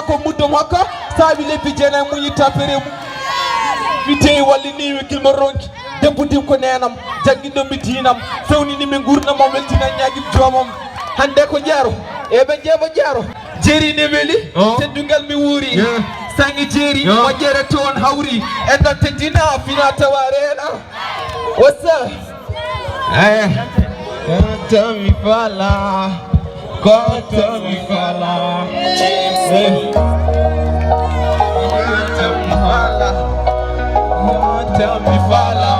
ko muddom hokka saabi lebbi jeenay muñitta peremu mi teyi walli ni wikilma ronki debbo dim ko nenam jangguiɗo mi dinam fewnini mi gurnamam weltina ñaguim joomam hande ko jaaro eɓe jeeɓa jaaro jeeri ne weeli teddungal mi wuuri sangi jeeri moƴƴere toon hawri en ɗon teddina fina tawa reeɗa wassa koto mi fala koto mi fala koto mi fala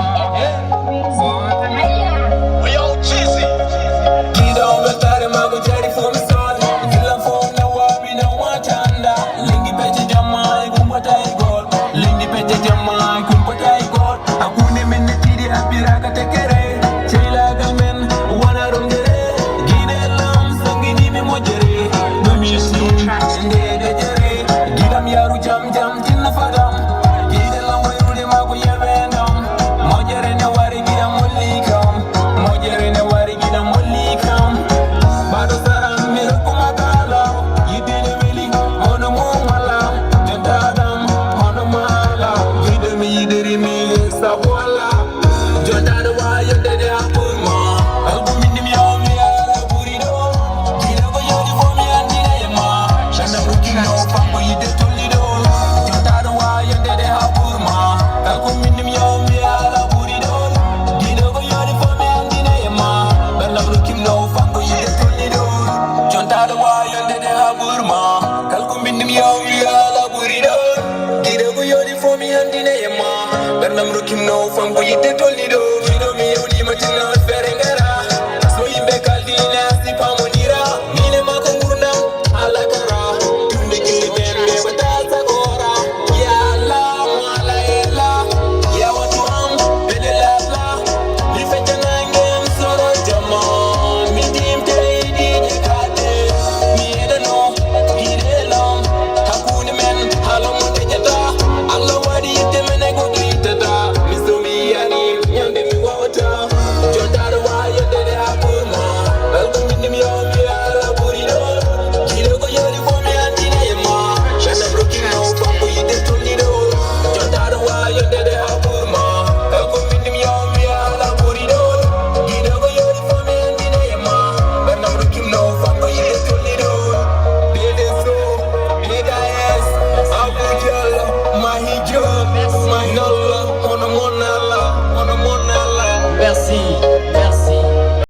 Kim no fun, but you did